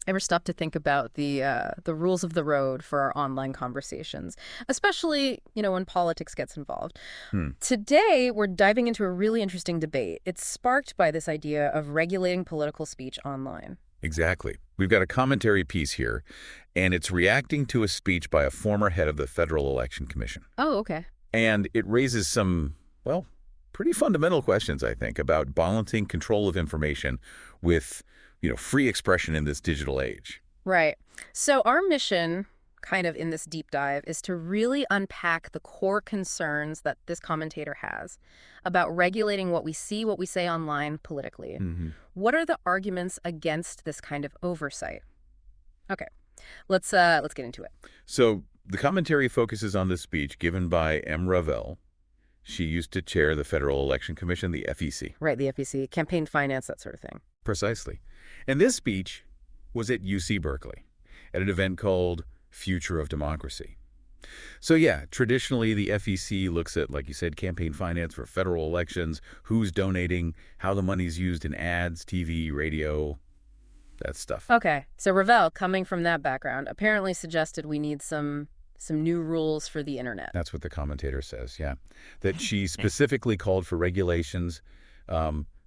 Ever stop to think about the rules of the road for our online conversations, especially, when politics gets involved? Hmm, Today, we're diving into a really interesting debate. It's sparked by this idea of regulating political speech online. exactly. We've got a commentary piece here, and it's reacting to a speech by a former head of the Federal Election Commission. Oh, okay. And it raises some, well, pretty fundamental questions, I think, about balancing control of information with, free expression in this digital age. Right. So our mission, kind of in this deep dive, is to really unpack the core concerns that this commentator has about regulating what we see, what we say online politically. Hmm. What are the arguments against this kind of oversight? Okay, let's get into it. So the commentary focuses on the speech given by M. Ravel. She used to chair the Federal Election Commission, the FEC. Right, the FEC, campaign finance, that sort of thing. Precisely. And this speech was at UC Berkeley at an event called Future of Democracy. So yeah, traditionally the FEC looks at, like you said, campaign finance for federal elections, who's donating, how the money's used in ads, TV, radio, that stuff. Okay, so Ravel, coming from that background, apparently suggested we need some new rules for the internet. That's what the commentator says, yeah. That she specifically called for regulations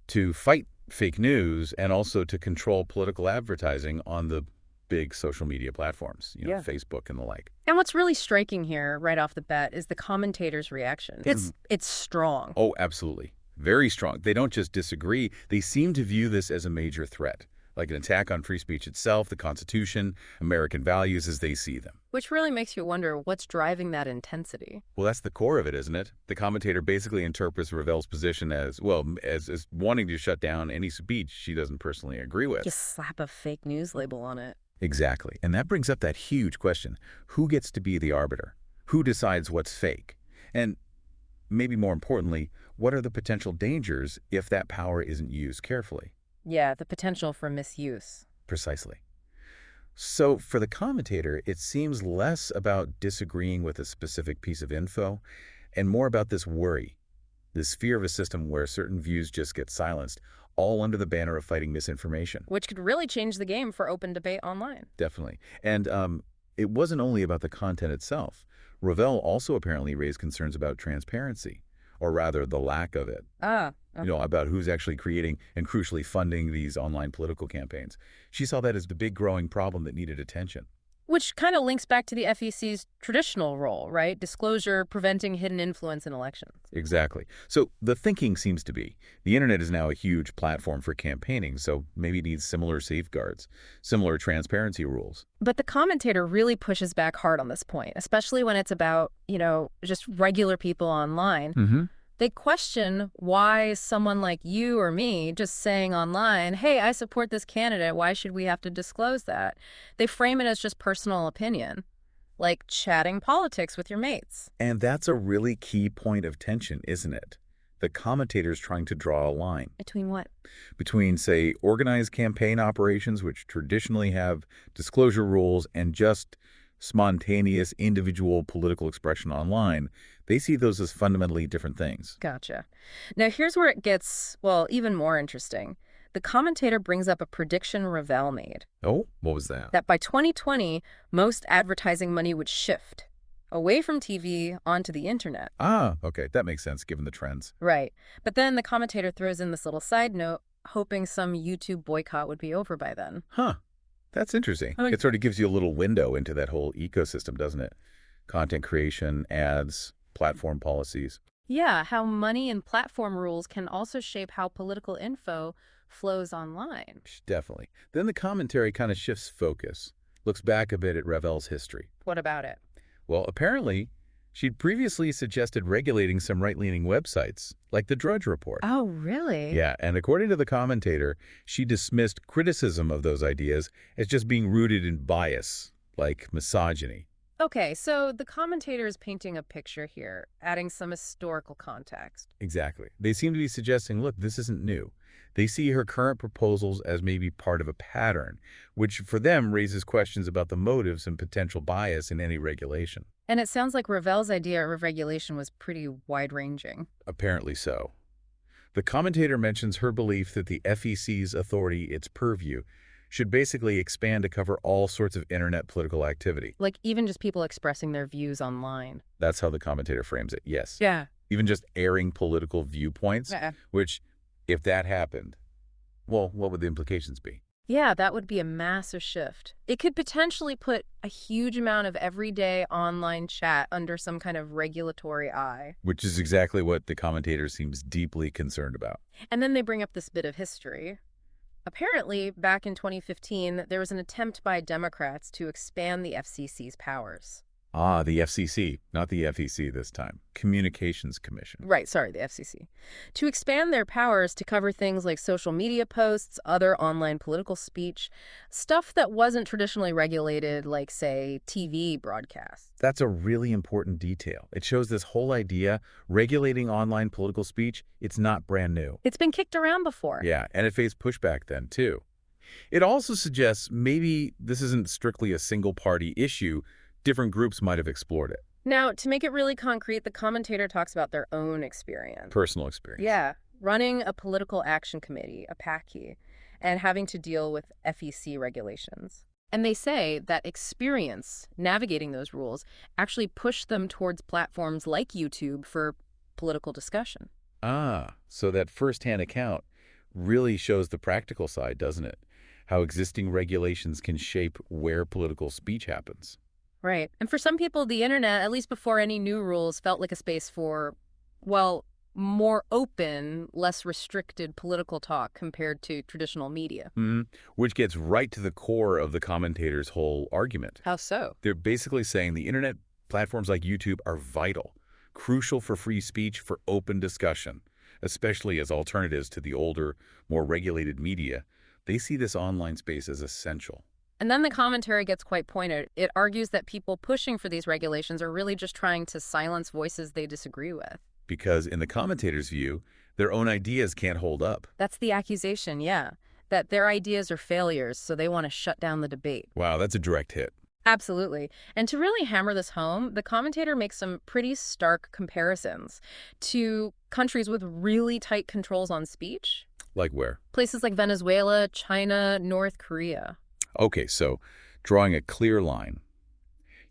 to fight fake news and also to control political advertising on the big social media platforms, Yeah. Facebook and the like. And what's really striking here, right off the bat, is the commentator's reaction. It's strong. Oh, absolutely. Very strong. They don't just disagree. They seem to view this as a major threat, like an attack on free speech itself, the Constitution, American values as they see them. Which really makes you wonder what's driving that intensity. Well, that's the core of it, isn't it? The commentator basically interprets Ravel's position as, well, as wanting to shut down any speech she doesn't personally agree with. Just slap a fake news label on it. Exactly. And that brings up that huge question. Who gets to be the arbiter? Who decides what's fake? And maybe more importantly, what are the potential dangers if that power isn't used carefully? Yeah, the potential for misuse. Precisely. So for the commentator, it seems less about disagreeing with a specific piece of info and more about this worry, this fear of a system where certain views just get silenced, all under the banner of fighting misinformation. Which could really change the game for open debate online. Definitely. And it wasn't only about the content itself. Ravel also apparently raised concerns about transparency, or rather the lack of it. Ah, About who's actually creating and crucially funding these online political campaigns. She saw that as the big growing problem that needed attention. which kind of links back to the FEC's traditional role, right? Disclosure, preventing hidden influence in elections. Exactly. So the thinking seems to be the internet is now a huge platform for campaigning, so maybe it needs similar safeguards, similar transparency rules. But the commentator really pushes back hard on this point, especially when it's about, just regular people online. Mm-hmm. They question why someone like you or me just saying online, hey, I support this candidate, why should we have to disclose that? They frame it as just personal opinion, like chatting politics with your mates. And that's a really key point of tension, isn't it? The commentators trying to draw a line Between what? between, say, organized campaign operations, which traditionally have disclosure rules, and just spontaneous individual political expression online. They see those as fundamentally different things. Gotcha. Now, here's where it gets, well, even more interesting. The commentator brings up a prediction Ravel made Oh, what was that? that by 2020, most advertising money would shift away from TV onto the internet. Ah, okay, that makes sense given the trends. Right. But then the commentator throws in this little side note, hoping some YouTube boycott would be over by then. Huh, that's interesting. I mean- It sort of gives you a little window into that whole ecosystem, doesn't it? Content creation, ads, platform policies. Yeah, how money and platform rules can also shape how political info flows online. Definitely. Then the commentary kind of shifts focus, looks back a bit at Ravel's history. What about it? Well, apparently, she'd previously suggested regulating some right-leaning websites, like the Drudge Report. Oh, really? Yeah, and according to the commentator, she dismissed criticism of those ideas as just being rooted in bias, like misogyny. Okay, so the commentator is painting a picture here, adding some historical context. Exactly. They seem to be suggesting, look, this isn't new. They see her current proposals as maybe part of a pattern, which for them raises questions about the motives and potential bias in any regulation. And it sounds like Ravel's idea of regulation was pretty wide-ranging. Apparently so. The commentator mentions her belief that the FEC's authority, its purview, should basically expand to cover all sorts of internet political activity. Like even just people expressing their views online. That's how the commentator frames it, yes. Yeah. Even just airing political viewpoints, Yeah. which, if that happened, well, what would the implications be? Yeah, that would be a massive shift. It could potentially put a huge amount of everyday online chat under some kind of regulatory eye. Which is exactly what the commentator seems deeply concerned about. And then they bring up this bit of history. Apparently, back in 2015, there was an attempt by Democrats to expand the FCC's powers. Ah, the FCC, not the FEC this time. Communications Commission. Right, sorry, the FCC. To expand their powers to cover things like social media posts, other online political speech, stuff that wasn't traditionally regulated, like, say, TV broadcasts. That's a really important detail. It shows this whole idea, regulating online political speech, it's not brand new. It's been kicked around before. Yeah, and it faced pushback then, too. It also suggests maybe this isn't strictly a single-party issue. Different groups might have explored it. Now, to make it really concrete, the commentator talks about their own experience. Personal experience. Yeah, running a political action committee, a PACI, and having to deal with FEC regulations. And they say that experience navigating those rules actually pushed them towards platforms like YouTube for political discussion. Ah, so that first-hand account really shows the practical side, doesn't it? How existing regulations can shape where political speech happens. Right. And for some people, the internet, at least before any new rules, felt like a space for, well, more open, less restricted political talk compared to traditional media. Which gets right to the core of the commentator's whole argument. How so? They're basically saying the internet platforms like YouTube are vital, crucial for free speech, for open discussion, especially as alternatives to the older, more regulated media. They see this online space as essential. And then the commentary gets quite pointed. It argues that people pushing for these regulations are really just trying to silence voices they disagree with. Because in the commentator's view, their own ideas can't hold up. That's the accusation, yeah. That their ideas are failures, so they want to shut down the debate. Wow, that's a direct hit. Absolutely. And to really hammer this home, the commentator makes some pretty stark comparisons to countries with really tight controls on speech. Like where? Places like Venezuela, China, North Korea. Okay, so drawing a clear line,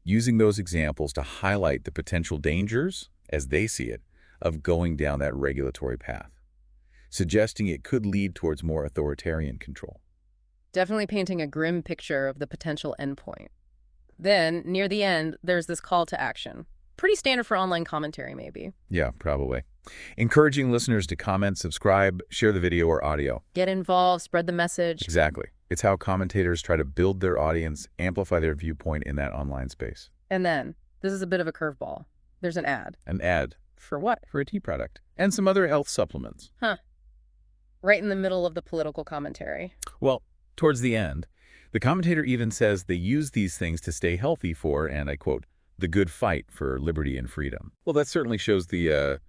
using those examples to highlight the potential dangers, as they see it, of going down that regulatory path, suggesting it could lead towards more authoritarian control. Definitely painting a grim picture of the potential endpoint. Then, near the end, there's this call to action. Pretty standard for online commentary, maybe. Yeah, probably. Encouraging listeners to comment, subscribe, share the video or audio. Get involved, spread the message. Exactly. It's how commentators try to build their audience, amplify their viewpoint in that online space. And then, this is a bit of a curveball. There's an ad. An ad. For what? For a tea product. And some other health supplements. Huh. Right in the middle of the political commentary. Well, towards the end, the commentator even says they use these things to stay healthy for, and I quote, the good fight for liberty and freedom. Well, that certainly shows the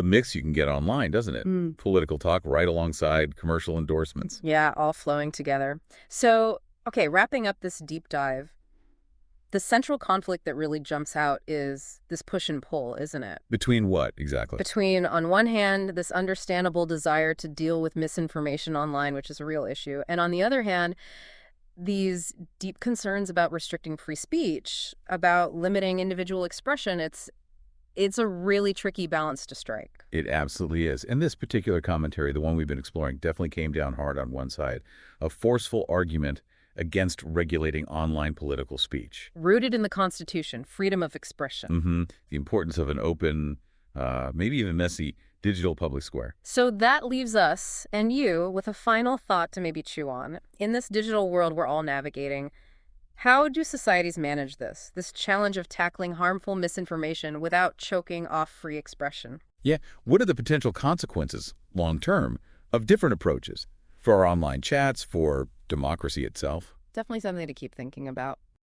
mix you can get online, doesn't it? Political talk right alongside commercial endorsements. Yeah, all flowing together. So, okay, wrapping up this deep dive, the central conflict that really jumps out is this push and pull, isn't it? Between what, exactly? Between, on one hand, this understandable desire to deal with misinformation online, which is a real issue, and on the other hand, these deep concerns about restricting free speech, about limiting individual expression. It's a really tricky balance to strike. It absolutely is. And this particular commentary, the one we've been exploring, definitely came down hard on one side. A forceful argument against regulating online political speech. Rooted in the Constitution, freedom of expression. The importance of an open, maybe even messy, digital public square. So that leaves us and you with a final thought to maybe chew on. In this digital world we're all navigating, how do societies manage this challenge of tackling harmful misinformation without choking off free expression? Yeah, what are the potential consequences, long-term, of different approaches for our online chats, for democracy itself? Definitely something to keep thinking about.